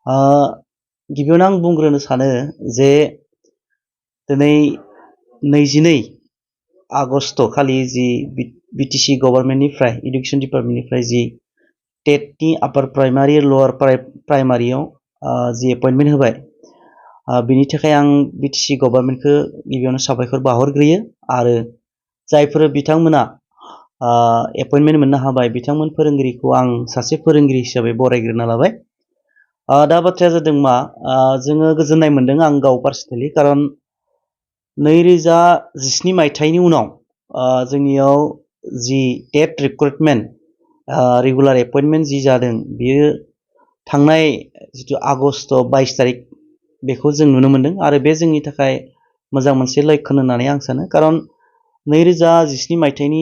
गिबियावनो आं बुंग्रोनो सानो जे दिनै 22 आगस्ट खालि जि बिटिसि गभर्नमेन्टनिफ्राय इडुकेसन डिपार्टमेन्टनिफ्राय जि टेटनि आपार प्राइमारि लवार प्राइमारियाव जि एपइन्टमेन्ट होबाय बिनि थाखाय आं बिटिसि गभर्नमेन्टखौ गिबियावनो साबायखर बावहरग्रोयो आरो जायफोर बिथांमोना एपइन्टमेन्ट मोननो हाबाय बिथांमोन फोरोंगिरिखौ आं सासे फोरोंगिरि हिसाबै बरायग्रोना लाबाय। दा बाथ्राया जादों मा जोङो गोजोननाय मोनदों आं गाव पार्सनेलि खारन 2017 मायथाइनि उनाव जोंनियाव जि टेट रिक्रुटमेन्ट रेगुलार एपइन्टमेन्ट जि जादों बियो थांनाय जिथु आगस्ट 22 तारिख बेखौ जों नुनो मोनदों आरो बे जोंनि थाखाय मोजां मोनसे लक्षण होननानै आं सानो खारन 2017 मायथाइनि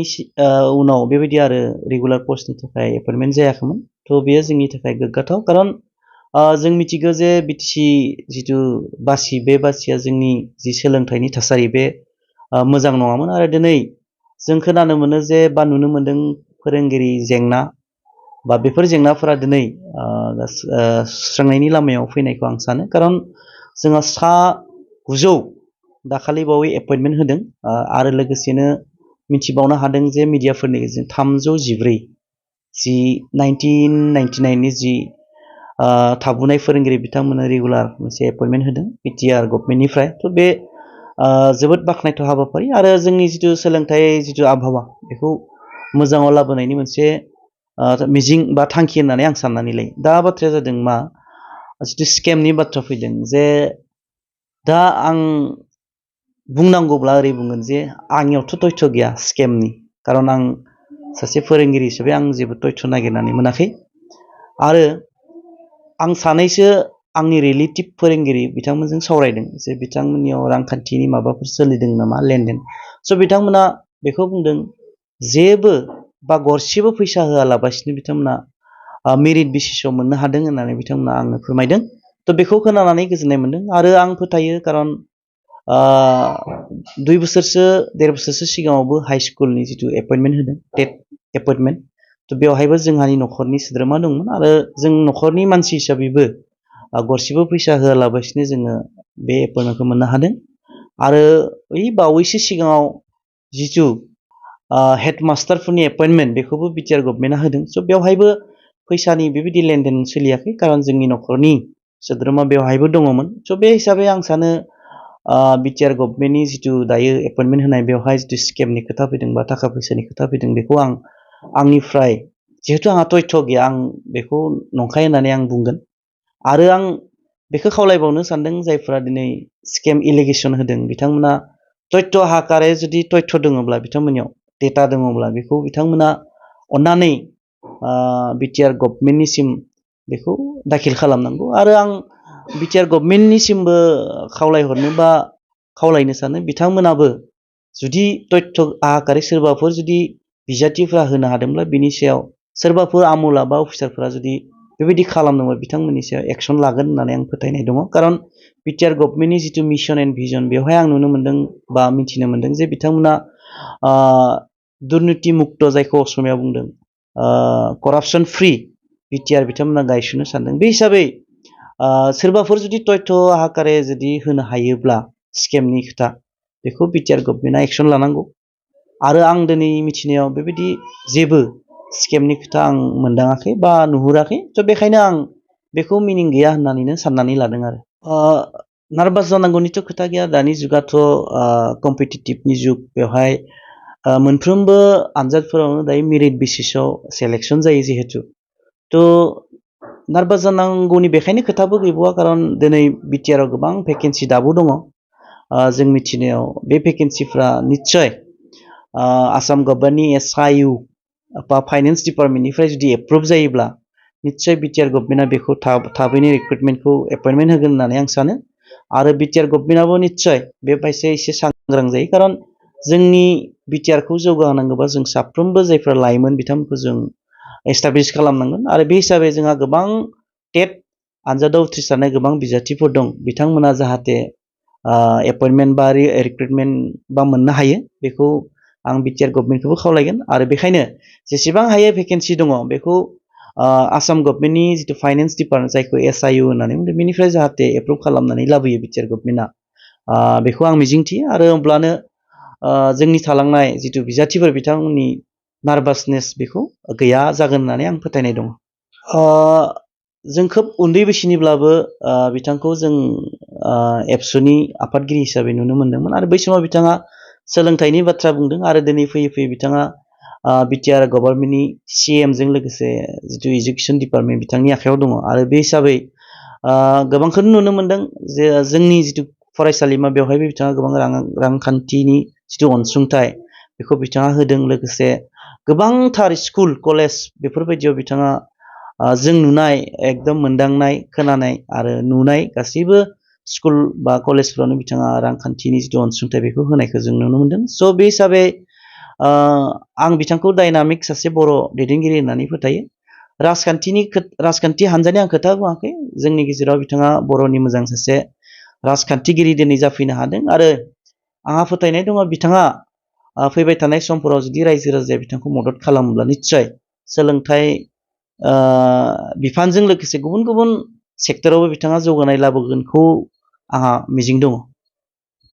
उनाव बेबायदि आरो रेगुलार पस्टनि थाखाय एपइन्टमेन्ट जायाखैमोन थ' बेयो जोंनि थाखाय गोग्गाथाव खारन जों मिथिगौ जे बिटिसि जिथु बासि बे बासिया जोंनि जि सोलोंथाइनि थासारि बे मोजां नङामोन आरो दिनै जों खोनानो मोनो जे बा नुनो मोनदों फोरोंगिरि जेंना बा बेफोर जेंनाफोरा दिनै सुस्रांनायनि लामायाव फैनायखौ आं सानो खारन जोंहा 900 दाखालि बावै एपइन्टमेन्ट होदों आरो लोगोसेनो मिथिबावनो हादों जे मिडियाफोरनि गेजेरजों 314 जि 1999 नि जि थाबुनाय फोरोंगिरि बिथांमोना रेगुलार मोनसे एपइन्टमेन्ट होदों बिटिआर गभर्नमेन्टनिफ्राय थ' बे जोबोद बाख्नायथाव हाबाफारि आरो जोंनि जिथु सोलोंथाइ जिथु आबहावा बेखौ मोजाङाव लाबोनायनि मोनसे मिजिं बा थांखि होननानै आं साननानै लायो। दा बाथ्राया जादों मा जिथु स्केमनि बाथ्रा फैदों जे दा आं बुंनांगौब्ला ओरै बुंगोन जे आंनियावथ' तथ्य गैया स्केमनि खारन आं सासे फोरोंगिरि हिसाबै आं जेबो तथ्य नागिरनानै मोनाखै आरो आं सानैसो आंनि रिलेटिभ फोरोंगिरि बिथांमोनजों सावरायदों जे बिथांमोननियाव रांखान्थिनि माबाफोर सोलिदों नामा लेनदेन स' बिथांमोना बेखौ बुंदों जेबो बा गरसेबो फैसा होआलाबासिनो बिथांमोना मेरिट बेसिसाव मोननो हादों होननानै बिथांमोना आंनो फोरमायदों थ' बेखौ खोनानानै गोजोननाय मोनदों आरो आं फोथायो खारन 2 बोसोरसो 1.5 बोसोरसो सिगाङावबो हाइ स्कुलनि जिथु एपइन्टमेन्ट होदों टेट एपइन्टमेन्ट थ' बेवहायबो जोंहानि न'खरनि सोद्रोमा दंमोन आरो जों न'खरनि मानसि हिसाबैबो गरसेबो फैसा होआलाबासिनो जोङो बे एपइन्टमेन्टखौ मोननो हादों आरो ओइ बावैसो सिगाङाव जिथु हेडमास्टारफोरनि एपइन्टमेन्ट बेखौबो बिटिआर गभर्नमेन्टआ होदों स' बेवहायबो फैसानि बेबायदि लेनदेन सोलियाखै खारन जोंनि न'खरनि सोद्रोमा बेवहायबो दङमोन स' बे हिसाबै आं सानो बिटिआर गभर्नमेन्टनि जिथु दायो एपइन्टमेन्ट होनाय बेवहाय जिथु स्केमनि खोथा फैदों बा थाखा फैसानि खोथा फैदों बेखौ आं आंनिफ्राय जिहेतु आंहा तथ्य गैया आं बेखौ नंखाय होननानै आं बुंगोन आरो आं बेखौ खावलायबावनो सानदों जायफोरा दिनै स्केम एलिगेसन होदों बिथांमोना तथ्य हाकारे जुदि तथ्य दङब्ला बिथांमोननियाव डेटा दङब्ला बेखौ बिथांमोना अन्नानै बिटिआर गभर्नमेन्टनिसिम बेखौ दाखिल खालामनांगौ आरो आं बिटिआर गभर्नमेन्टनिसिमबो खावलायहरनो बा खावलायनो सानो बिथांमोनाबो जुदि तथ्य आहाकारि सोरबाफोर जुदि बिजाथिफ्रा होनो हादोंब्ला बिनि सायाव सोरबाफोर आमुला बा अफिसारफोरा जुदि बेबायदि खालामदोंबा बिथांमोननि सायाव एक्सन लागोन होननानै आं फोथायनाय दङ खारन बिटिआर गभर्नमेन्टनि जिथु मिशन एन्ड भिजन बेवहाय आं नुनो मोनदों बा मिथिनो मोनदों जे बिथांमोना दुर्निति मुक्त जायखौ असमियाव बुंदों करापसन फ्रि बिटिआर बिथांमोना गायसननो सानदों बे हिसाबै सोरबाफोर जुदि तथ्य आहाकारे जुदि होनो हायोब्ला स्केमनि खोथा बेखौ बिटिआर गभर्नमेन्टआ एक्सन लानांगौ आरो आं दिनै मिथिनायाव बेबायदि जेबो स्केमनि खोथा आं मोनदाङाखै बा नुहुराखै स' बेखायनो आं बेखौ मिनिं गैया होननानैनो साननानै लादों आरो नार्भास जानांगौनिथ' खोथा गैया दानि जुगाथ' कम्पिटिटिभनि जुग बेवहाय मोनफ्रोमबो आनजादफोरावनो दायो मेरिट बेसिसाव सेलेक्सन जायो जिहेतु थ' नार्भास जानांगौनि बेखायनो खोथाबो गैबावा खारन दिनै बिटिआराव गोबां भेकेन्सि दाबो दङ जों मिथिनायाव बे भेकेन्सिफ्रा निस्सय आसाम गभर्नमेन्टनि एसआइउ बा फाइनेन्स डिपार्टमेन्टनिफ्राय जुदि एप्रुभ जायोब्ला निस्सय बिटिआर गभर्नमेन्टआ बेखौ थाबैनो रिक्रुटमेन्टखौ एपइन्टमेन्ट होगोन होननानै आं सानो आरो बिटिआर गभर्नमेन्टआबो निस्सय बे फारसे एसे सांग्रां जायो खारन जोंनि बिटिआरखौ जौगाहोनांगौबा जों साफ्रोमबो जायफ्रा लाइमोन बिथांमोनखौ जों एस्टाब्लिश खालामनांगोन आरो बे हिसाबै जोंहा गोबां टेट आनजादाव उथ्रिसारनाय गोबां बिजाथिफोर दं बिथांमोना जाहाथे एपइन्टमेन्ट बा रिक्रुटमेन्ट बा मोननो हायो बेखौ आं बिटिआर गभर्नमेन्टखौबो खावलायगोन आरो बेखायनो जेसेबां हायो भेकेन्सि दङ बेखौ आसाम गभर्नमेन्टनि जिथु फाइनेन्स डिपार्टमेन्ट जायखौ SIU होननानै बुंदों बेनिफ्राय जाहाथे एप्रुभ खालामनानै लाबोयो बिटिआर गभर्नमेन्टआ बेखौ आं मिजिंथियो आरो अब्लानो जोंनि थालांनाय जिथु बिजाथिफोर बिथांमोननि नार्भासनेस बेखौ गैया जागोन होननानै आं फोथायनाय दङ। जों खोब उन्दै बैसोनिब्लाबो बिथांखौ जों एबसुनि आफादगिरि हिसाबै नुनो मोन्दोंमोन आरो बै समाव बिथाङा सोलोंथाइनि बाथ्रा बुंदों आरो दिनै फैयै फैयै बिथाङा बिटिआर गभर्नमेन्टनि CMजों लोगोसे जिथु इडुकेसन डिपार्टमेन्ट बिथांनि आखायाव दङ आरो बे हिसाबै गोबांखौनो नुनो मोन्दों जे जोंनि जिथु फरायसालिमा बेवहायबो बिथाङा गोबां रांखान्थिनि जिथु अनसुंथाइ बेखौ बिथाङा होदों लोगोसे गोबांथार स्कुल कलेज बेफोरबायदियाव बिथाङा जों नुनाय एकदम मोनदांनाय खोनानाय आरो नुनाय गासैबो स्कुल बा कलेजफ्रावनो बिथाङा रांखान्थिनि जिथु अनसुंथाइ बेखौ होनायखौ जों नुनो मोन्दों। स' बे हिसाबै आं बिथांखौ डायनामिक सासे बर' दैदेनगिरि होननानै फोथायो। राजखान्थि हानजानि आं खोथा बुङाखै, जोंनि गेजेराव बिथाङा बर'नि मोजां सासे राजखान्थिगिरि दिनै जाफैनो हादों आरो आंहा फोथायनाय दङ बिथाङा फैबाय थानाय समफोराव जुदि रायजो राजाया बिथांखौ मदद खालामोब्ला निस्सय सोलोंथाइ बिफानजों लोगोसे गुबुन गुबुन सेक्टरावबो बिथाङा जौगानाय लाबोगोनखौ आंहा मिजिं दङ।